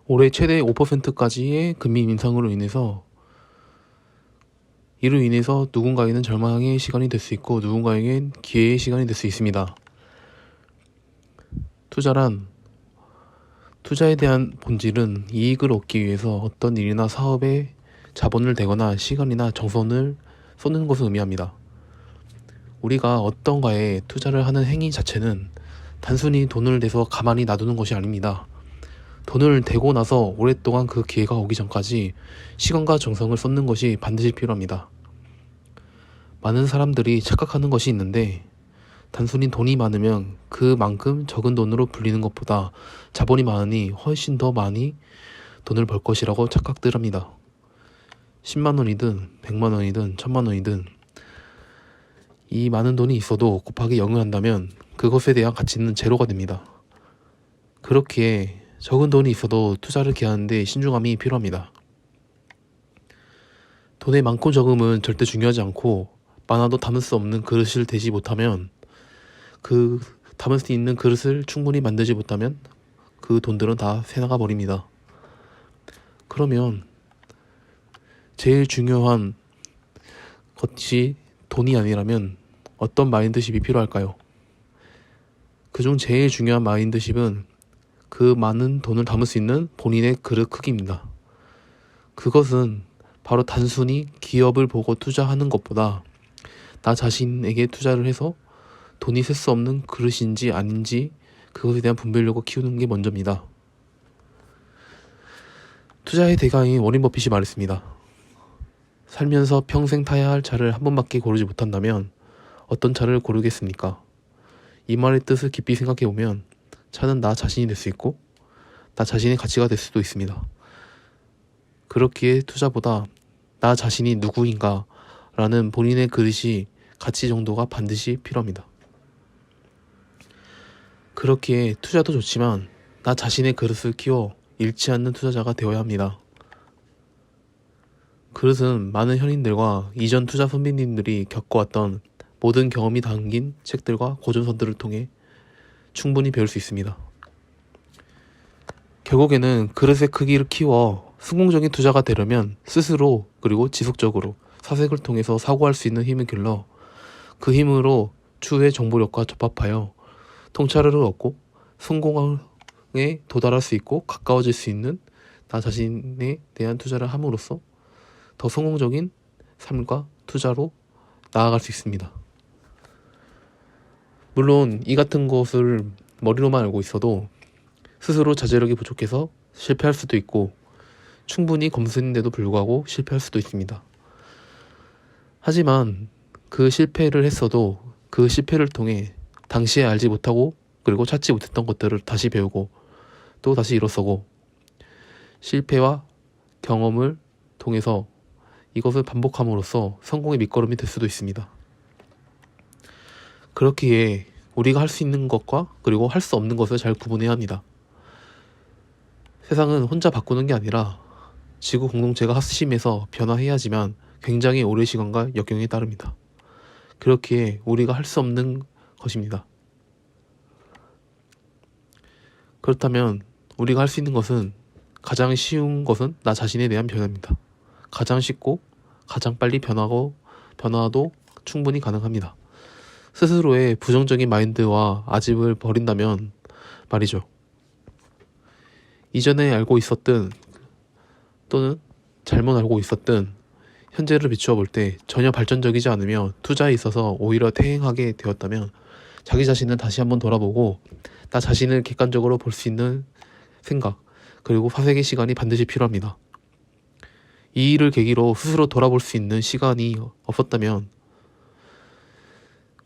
올해 최대 5%까지의 금리 인상으로 인해서 이로 인해서 누군가에게는 절망의 시간이 될 수 있고 누군가에겐 기회의 시간이 될 수 있습니다. 투자에 대한 본질은 이익을 얻기 위해서 어떤 일이나 사업에 자본을 대거나 시간이나 정성을 쏟는 것을 의미합니다. 우리가 어떤가에 투자를 하는 행위 자체는 단순히 돈을 내서 가만히 놔두는 것이 아닙니다. 돈을 대고 나서 오랫동안 그 기회가 오기 전까지 시간과 정성을 쏟는 것이 반드시 필요합니다. 많은 사람들이 착각하는 것이 있는데 단순히 돈이 많으면 그만큼 적은 돈으로 불리는 것보다 자본이 많으니 훨씬 더 많이 돈을 벌 것이라고 착각들 합니다. 10만 원이든 100만 원이든 1000만 원이든 이 많은 돈이 있어도 곱하기 0을 한다면 그것에 대한 가치는 제로가 됩니다. 그렇기에 적은 돈이 있어도 투자를 기하는 데 신중함이 필요합니다. 돈의 많고 적음은 절대 중요하지 않고 많아도 담을 수 없는 그릇을 대지 못하면 그 담을 수 있는 그릇을 충분히 만들지 못하면 그 돈들은 다 새나가 버립니다. 그러면 제일 중요한 것이 돈이 아니라면 어떤 마인드십이 필요할까요? 그중 제일 중요한 마인드십은 그 많은 돈을 담을 수 있는 본인의 그릇 크기입니다. 그것은 바로 단순히 기업을 보고 투자하는 것보다 나 자신에게 투자를 해서 돈이 셀 수 없는 그릇인지 아닌지 그것에 대한 분별력을 키우는 게 먼저입니다. 투자의 대가인 워렌 버핏이 말했습니다. 살면서 평생 타야 할 차를 한 번밖에 고르지 못한다면 어떤 차를 고르겠습니까? 이 말의 뜻을 깊이 생각해보면 차는 나 자신이 될 수 있고 나 자신의 가치가 될 수도 있습니다. 그렇기에 투자보다 나 자신이 누구인가 라는 본인의 그릇이 가치 정도가 반드시 필요합니다. 그렇기에 투자도 좋지만 나 자신의 그릇을 키워 잃지 않는 투자자가 되어야 합니다. 그릇은 많은 현인들과 이전 투자 선배님들이 겪어왔던 모든 경험이 담긴 책들과 고전서들을 통해 충분히 배울 수 있습니다. 결국에는 그릇의 크기를 키워 성공적인 투자가 되려면 스스로 그리고 지속적으로 사색을 통해서 사고할 수 있는 힘을 길러 그 힘으로 추후의 정보력과 접합하여 통찰을 얻고 성공에 도달할 수 있고 가까워질 수 있는 나 자신에 대한 투자를 함으로써 더 성공적인 삶과 투자로 나아갈 수 있습니다. 물론 이 같은 것을 머리로만 알고 있어도 스스로 자제력이 부족해서 실패할 수도 있고 충분히 검수인데도 불구하고 실패할 수도 있습니다. 하지만 그 실패를 했어도 그 실패를 통해 당시에 알지 못하고 그리고 찾지 못했던 것들을 다시 배우고 또 다시 일어서고 실패와 경험을 통해서 이것을 반복함으로써 성공의 밑거름이 될 수도 있습니다. 그렇기에 우리가 할 수 있는 것과 그리고 할 수 없는 것을 잘 구분해야 합니다. 세상은 혼자 바꾸는 게 아니라 지구 공동체가 합심해서 변화해야지만 굉장히 오랜 시간과 역경이 따릅니다. 그렇기에 우리가 할 수 없는 것입니다. 그렇다면 우리가 할 수 있는 것은 가장 쉬운 것은 나 자신에 대한 변화입니다. 가장 쉽고 가장 빨리 변화도 충분히 가능합니다. 스스로의 부정적인 마인드와 아집을 버린다면 말이죠. 이전에 알고 있었든 또는 잘못 알고 있었든 현재를 비추어 볼 때 전혀 발전적이지 않으며 투자에 있어서 오히려 퇴행하게 되었다면 자기 자신을 다시 한번 돌아보고 나 자신을 객관적으로 볼 수 있는 생각 그리고 사색의 시간이 반드시 필요합니다. 이 일을 계기로 스스로 돌아볼 수 있는 시간이 없었다면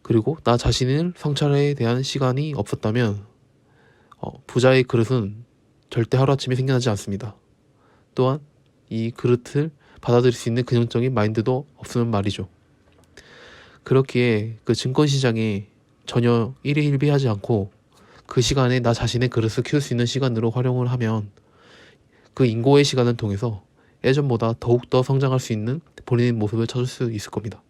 그리고 나 자신을 성찰에 대한 시간이 없었다면 부자의 그릇은 절대 하루아침에 생겨나지 않습니다. 또한 이 그릇을 받아들일 수 있는 긍정적인 마인드도 없으면 말이죠. 그렇기에 그 증권시장에 전혀 일희일비하지 않고 그 시간에 나 자신의 그릇을 키울 수 있는 시간으로 활용을 하면 그 인고의 시간을 통해서 예전보다 더욱더 성장할 수 있는 본인의 모습을 찾을 수 있을 겁니다.